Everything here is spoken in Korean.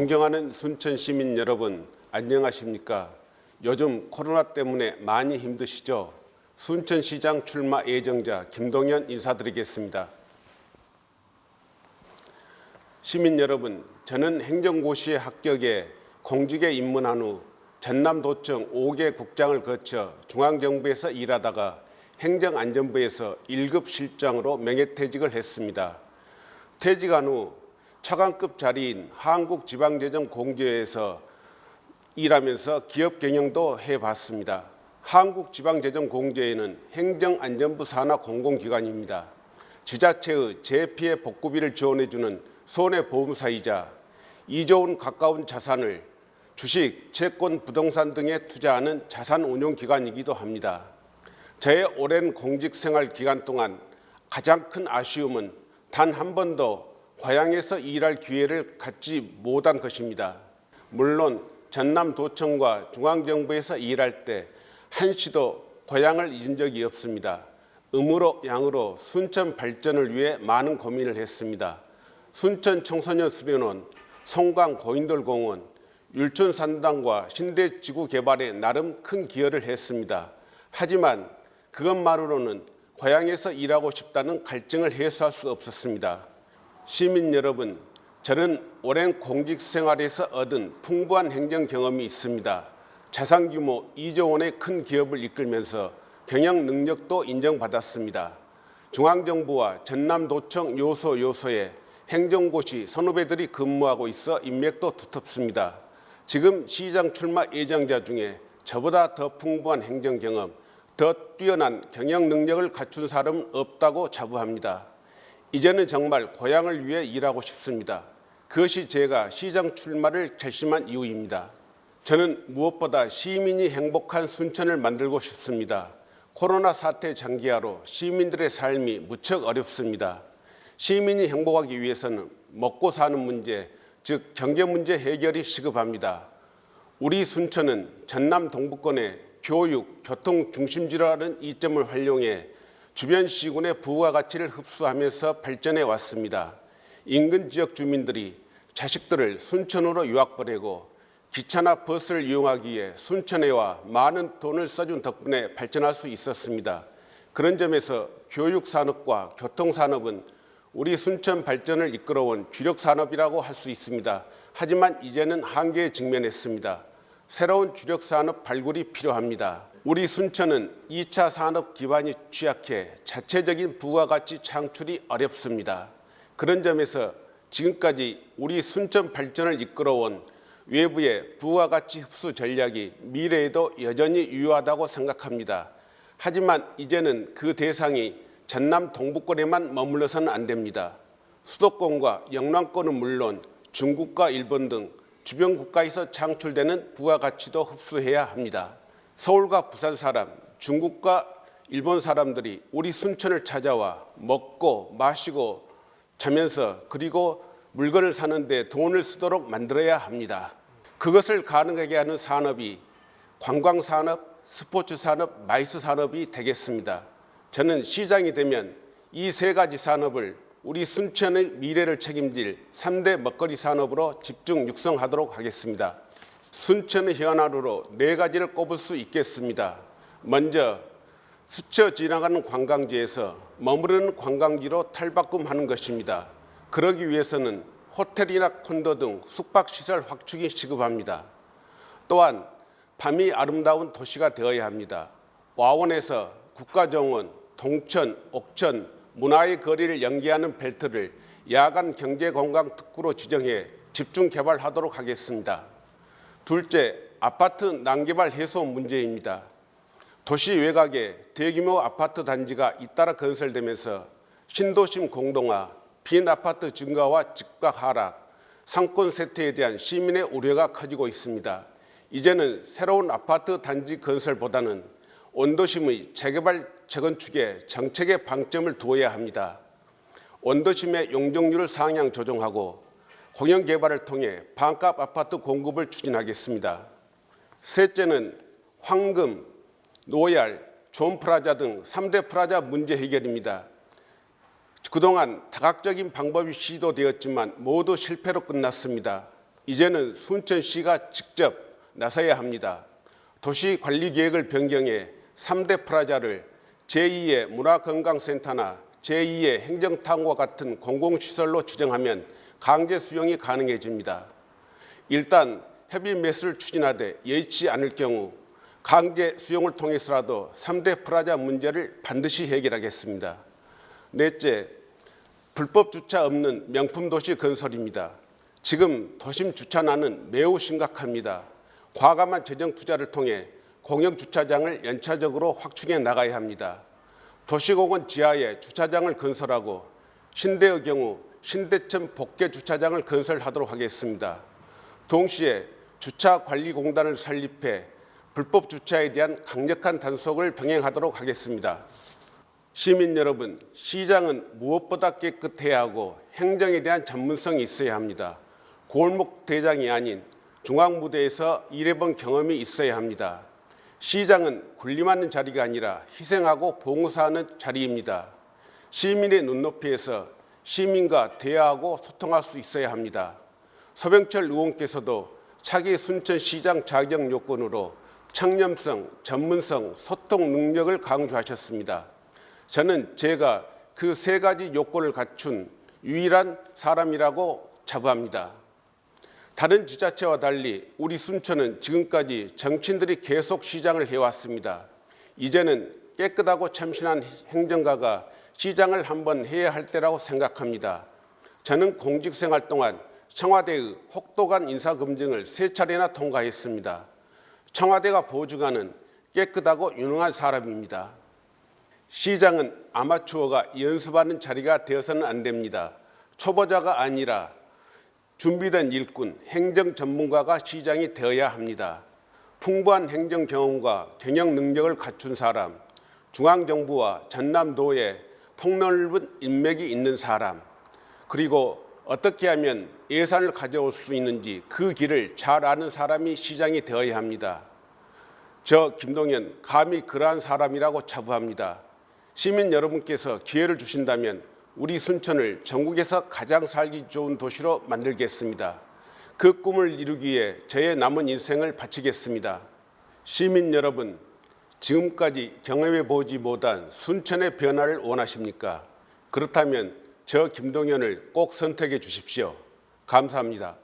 존경하는 순천 시민 여러분, 안녕하십니까? 요즘 코로나 때문에 많이 힘드시죠? 순천시장 출마 예정자 김동연 인사드리겠습니다. 시민 여러분, 저는 행정고시에 합격해 공직에 입문한 후 전남도청 5개 국장을 거쳐 중앙정부에서 일하다가 행정안전부에서 1급 실장으로 명예퇴직을 했습니다. 퇴직한 후 차관급 자리인 한국지방재정공제회에서 일하면서 기업 경영도 해봤습니다. 한국지방재정공제회는 행정안전부 산하 공공기관입니다. 지자체의 재피해 복구비를 지원해주는 손해보험사이자 2조 원 가까운 자산을 주식, 채권, 부동산 등에 투자하는 자산운용기관이기도 합니다. 저의 오랜 공직생활 기간 동안 가장 큰 아쉬움은 단 한 번도 고향에서 일할 기회를 갖지 못한 것입니다. 물론 전남도청과 중앙정부에서 일할 때 한시도 고향을 잊은 적이 없습니다. 음으로 양으로 순천 발전을 위해 많은 고민을 했습니다. 순천 청소년 수련원, 송강 고인돌공원, 율촌산당과 신대지구 개발에 나름 큰 기여를 했습니다. 하지만 그것만으로는 고향에서 일하고 싶다는 갈증을 해소할 수 없었습니다. 시민 여러분, 저는 오랜 공직 생활에서 얻은 풍부한 행정 경험이 있습니다. 자산 규모 2조 원의 큰 기업을 이끌면서 경영 능력도 인정받았습니다. 중앙정부와 전남도청 요소에 행정고시 선후배들이 근무하고 있어 인맥도 두텁습니다. 지금 시장 출마 예정자 중에 저보다 더 풍부한 행정 경험, 더 뛰어난 경영 능력을 갖춘 사람은 없다고 자부합니다. 이제는 정말 고향을 위해 일하고 싶습니다. 그것이 제가 시장 출마를 결심한 이유입니다. 저는 무엇보다 시민이 행복한 순천을 만들고 싶습니다. 코로나 사태 장기화로 시민들의 삶이 무척 어렵습니다. 시민이 행복하기 위해서는 먹고 사는 문제, 즉 경제 문제 해결이 시급합니다. 우리 순천은 전남 동부권의 교육, 교통 중심지라는 이점을 활용해 주변 시군의 부가가치를 흡수하면서 발전해 왔습니다. 인근 지역 주민들이 자식들을 순천으로 유학 보내고 기차나 버스를 이용하기 위해 순천에 와 많은 돈을 써준 덕분에 발전할 수 있었습니다. 그런 점에서 교육산업과 교통산업은 우리 순천 발전을 이끌어온 주력 산업이라고 할 수 있습니다. 하지만 이제는 한계에 직면했습니다. 새로운 주력 산업 발굴이 필요합니다. 우리 순천은 2차 산업 기반이 취약해 자체적인 부가가치 창출이 어렵습니다. 그런 점에서 지금까지 우리 순천 발전을 이끌어온 외부의 부가가치 흡수 전략이 미래에도 여전히 유효하다고 생각합니다. 하지만 이제는 그 대상이 전남 동부권에만 머물러서는 안 됩니다. 수도권과 영남권은 물론 중국과 일본 등 주변 국가에서 창출되는 부가가치도 흡수해야 합니다. 서울과 부산 사람, 중국과 일본 사람들이 우리 순천을 찾아와 먹고 마시고 자면서 그리고 물건을 사는데 돈을 쓰도록 만들어야 합니다. 그것을 가능하게 하는 산업이 관광산업, 스포츠산업, 마이스산업이 되겠습니다. 저는 시장이 되면 이 세 가지 산업을 우리 순천의 미래를 책임질 3대 먹거리 산업으로 집중 육성하도록 하겠습니다. 순천의 현안으로 4가지를 꼽을 수 있겠습니다. 먼저 스쳐 지나가는 관광지에서 머무르는 관광지로 탈바꿈하는 것입니다. 그러기 위해서는 호텔이나 콘도 등 숙박시설 확충이 시급합니다. 또한 밤이 아름다운 도시가 되어야 합니다. 와원에서 국가정원, 동천, 옥천, 문화의 거리를 연계하는 벨트를 야간 경제관광 특구로 지정해 집중 개발하도록 하겠습니다. 둘째, 아파트 난개발 해소 문제입니다. 도시 외곽에 대규모 아파트 단지가 잇따라 건설되면서 신도심 공동화, 빈 아파트 증가와 집값 하락, 상권 쇠퇴에 대한 시민의 우려가 커지고 있습니다. 이제는 새로운 아파트 단지 건설보다는 원도심의 재개발, 재건축에 정책의 방점을 두어야 합니다. 원도심의 용적률을 상향 조정하고 공영개발을 통해 반값 아파트 공급을 추진하겠습니다. 셋째는 황금, 노얄, 존프라자 등 3대 프라자 문제 해결입니다. 그동안 다각적인 방법이 시도되었지만 모두 실패로 끝났습니다. 이제는 순천시가 직접 나서야 합니다. 도시관리계획을 변경해 3대 프라자를 제2의 문화건강센터나 제2의 행정타운과 같은 공공시설로 지정하면 강제 수용이 가능해집니다. 일단 헤비 매스를 추진하되 여의치 않을 경우 강제 수용을 통해서라도 3대 프라자 문제를 반드시 해결하겠습니다. 넷째, 불법 주차 없는 명품 도시 건설입니다. 지금 도심 주차난은 매우 심각합니다. 과감한 재정 투자를 통해 공영 주차장을 연차적으로 확충해 나가야 합니다. 도시공원 지하에 주차장을 건설하고 신대의 경우 신대천 복개 주차장을 건설하도록 하겠습니다. 동시에 주차관리공단을 설립해 불법 주차에 대한 강력한 단속을 병행하도록 하겠습니다. 시민 여러분, 시장은 무엇보다 깨끗해야 하고 행정에 대한 전문성이 있어야 합니다. 골목 대장이 아닌 중앙무대에서 일해본 경험이 있어야 합니다. 시장은 군림하는 자리가 아니라 희생하고 봉사하는 자리입니다. 시민의 눈높이에서 시민과 대화하고 소통할 수 있어야 합니다. 서병철 의원께서도 차기 순천시장 자격 요건으로 청렴성, 전문성, 소통 능력을 강조하셨습니다. 저는 제가 그 세 가지 요건을 갖춘 유일한 사람이라고 자부합니다. 다른 지자체와 달리 우리 순천은 지금까지 정치인들이 계속 시장을 해왔습니다. 이제는 깨끗하고 참신한 행정가가 시장을 한번 해야 할 때라고 생각합니다. 저는 공직생활 동안 청와대의 혹독한 인사검증을 3차례나 통과했습니다. 청와대가 보증하는 깨끗하고 유능한 사람입니다. 시장은 아마추어가 연습하는 자리가 되어서는 안 됩니다. 초보자가 아니라 준비된 일꾼, 행정 전문가가 시장이 되어야 합니다. 풍부한 행정 경험과 경영 능력을 갖춘 사람, 중앙정부와 전남도에 폭넓은 인맥이 있는 사람, 그리고 어떻게 하면 예산을 가져올 수 있는지 그 길을 잘 아는 사람이 시장이 되어야 합니다. 저 김동연 감히 그러한 사람이라고 자부합니다. 시민 여러분께서 기회를 주신다면 우리 순천을 전국에서 가장 살기 좋은 도시로 만들겠습니다. 그 꿈을 이루기 위해 저의 남은 인생을 바치겠습니다. 시민 여러분, 지금까지 경험해 보지 못한 순천의 변화를 원하십니까? 그렇다면 저 김동연을 꼭 선택해 주십시오. 감사합니다.